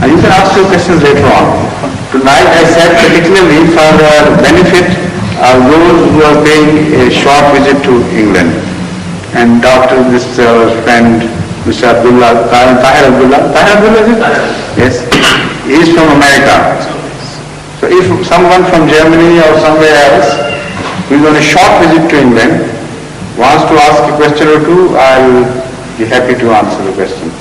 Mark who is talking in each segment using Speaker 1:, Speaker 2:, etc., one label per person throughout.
Speaker 1: And you can ask your questions later on. Tonight I said particularly for the benefit of those who are paying a short visit to England. And Dr. this friend, Mr. Abdullah, Tahir Abdullah, is it? Yes. He is from America. So if someone from Germany or somewhere else who is on a short visit to England wants to ask a question or two, I'll be happy to answer the questions.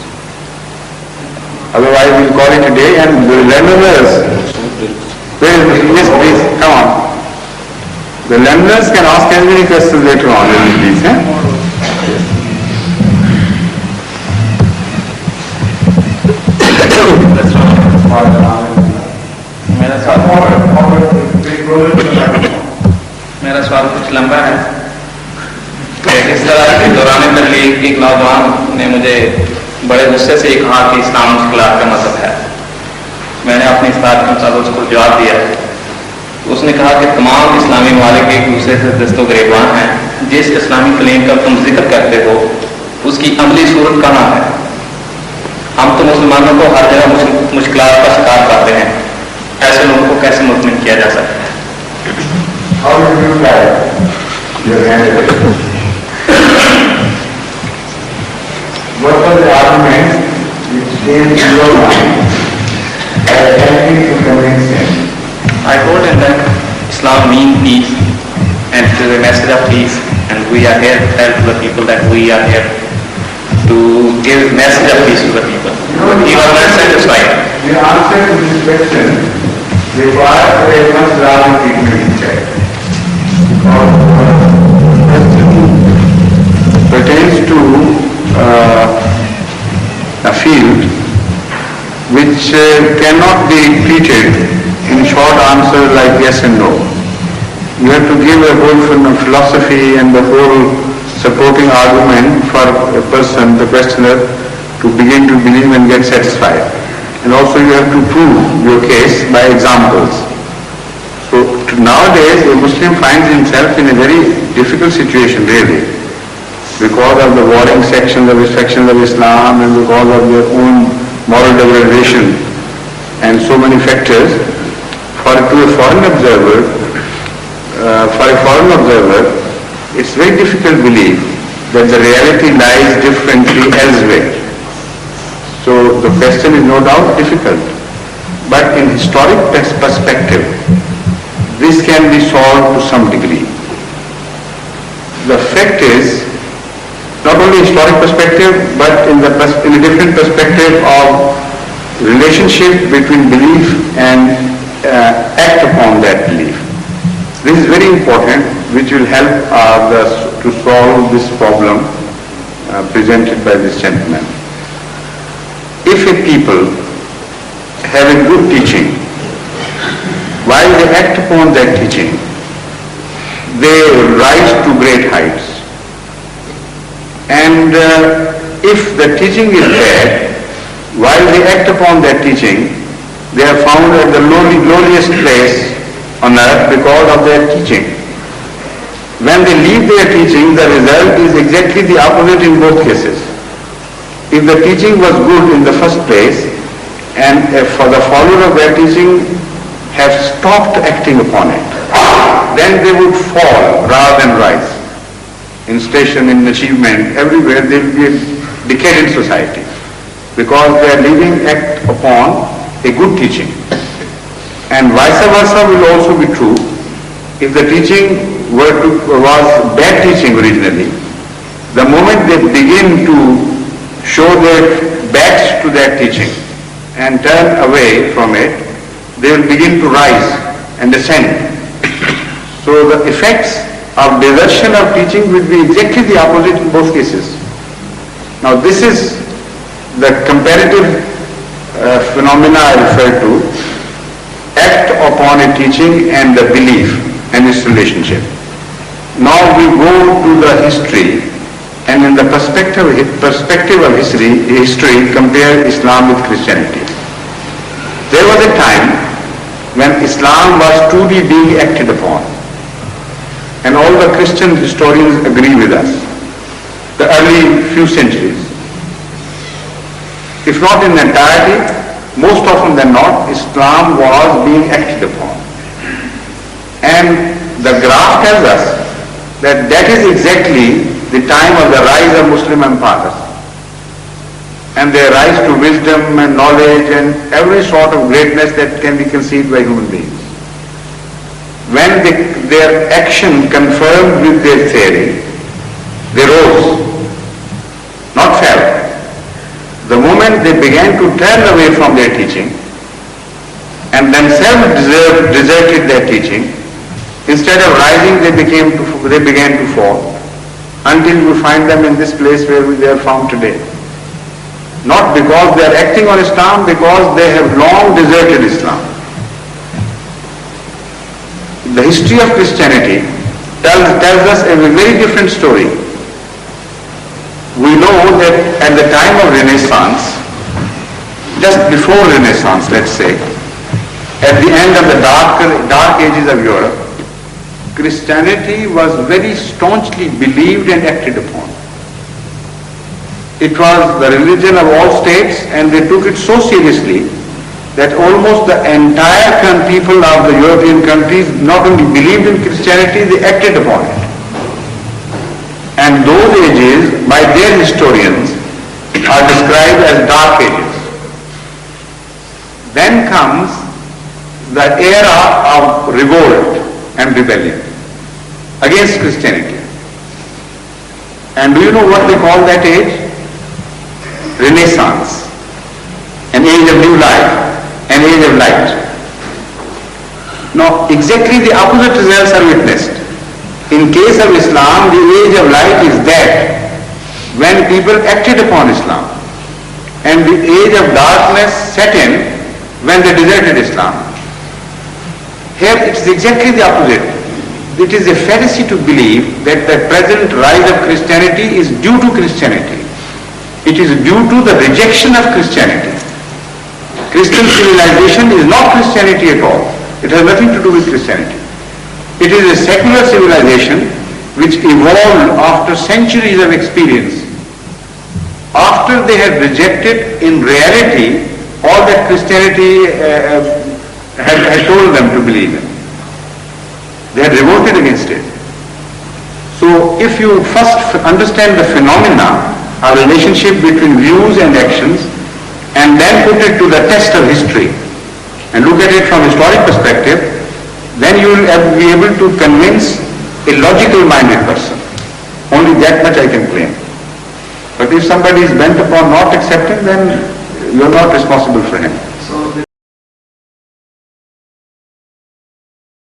Speaker 1: Otherwise we'll call it a day and the learners, yes please, come on. The learners can ask as many questions later on, please.
Speaker 2: मेरा सवाल कुछ लंबा है। इस तरह के दौरान तबलीग एक नौजवान ने मुझे बड़े गुस्से से कहा कि इस्लाम मुश्किलात का मजहब है। मैंने अपनी इस्लाह के मुताबिक उसको जवाब दिया। उसने कहा कि तमाम इस्लामी ममालिक एक दूसरे से दस्तो गिरफ्तार हैं। जिस इस्लामी कलीम का तुम जिक्र करते हो उसकी अमली सूरत कहाँ है? हम तो मुसलमानों को हर जगह मुश्किलात का शिकार करते हैं। ऐसे लोगों को कैसे मुतमिन किया जा सकता है?
Speaker 1: How do you reply? Your hand. What was the argument which came to your mind as helping to convince him?
Speaker 2: I told him that Islam means peace and it is a message of peace, and we are here to tell to the people that we are here to give a message of peace to the people. He was not satisfied.
Speaker 1: The answer to this question requires a much larger treatment check. Pertains to a field which cannot be treated in short answers like yes and no. You have to give a whole philosophy and the whole supporting argument for a person, the questioner, to begin to believe and get satisfied. And also you have to prove your case by examples. So nowadays a Muslim finds himself in a very difficult situation really, because of the warring sections of Islam and because of their own moral degradation and so many factors. For a foreign observer, it's very difficult to believe that the reality lies differently elsewhere. So the question is no doubt difficult, but in historic perspective, this can be solved to some degree. The fact is, not only historic perspective, but in a different perspective of relationship between belief and act upon that belief. This is very important, which will help us to solve this problem presented by this gentleman. If a people have a good teaching, while they act upon that teaching, they rise to great heights. And if the teaching is bad, while they act upon that teaching, they are found at the lowliest place on earth because of their teaching. When they leave their teaching, the result is exactly the opposite in both cases. If the teaching was good in the first place, and for the follower of their teaching have stopped acting upon it, then they would fall rather than rise. In station, in achievement, everywhere they will be a decadent society, because they are leaving act upon a good teaching. And vice versa will also be true. If the teaching was bad teaching originally, the moment they begin to show their backs to that teaching and turn away from it, they will begin to rise and ascend. So the effects of desertion of teaching will be exactly the opposite in both cases. Now this is the comparative phenomena I refer to, act upon a teaching and the belief and its relationship. Now we go to the history, and in the perspective of history, compare Islam with Christianity. There was a time when Islam was truly being acted upon, and all the Christian historians agree with us, the early few centuries. If not in entirety, most often than not, Islam was being acted upon. And the graph tells us that that is exactly the time of the rise of Muslim empires and their rise to wisdom and knowledge and every sort of greatness that can be conceived by human beings. When their action confirmed with their theory, they rose, not fell. The moment they began to turn away from their teaching and themselves deserted their teaching, instead of rising, they began to fall, until you find them in this place where they are found today. Not because they are acting on Islam, because they have long deserted Islam. The history of Christianity tells us a very different story. We know that at the time of Renaissance, just before Renaissance, let's say, at the end of the dark ages of Europe, Christianity was very staunchly believed and acted upon. It was the religion of all states, and they took it so seriously that almost the entire people of the European countries not only believed in Christianity, they acted upon it. And those ages, by their historians, are described as dark ages. Then comes the era of revolt and rebellion against Christianity. And do you know what they call that age? Renaissance, an age of new life, an age of light. Now, exactly the opposite results are witnessed. In case of Islam, the age of light is that when people acted upon Islam, and the age of darkness set in when they deserted Islam. Here it is exactly the opposite. It is a fallacy to believe that the present rise of Christianity is due to Christianity. It is due to the rejection of Christianity. Christian civilization is not Christianity at all. It has nothing to do with Christianity. It is a secular civilization which evolved after centuries of experience, after they had rejected in reality all that Christianity had told them to believe in. They had revolted against it. So if you first understand the phenomena, a relationship between views and actions, and then put it to the test of history and look at it from a historic perspective, then you will be able to convince a logical-minded person. Only that much I can claim. But if somebody is bent upon not accepting, then you are not responsible for him.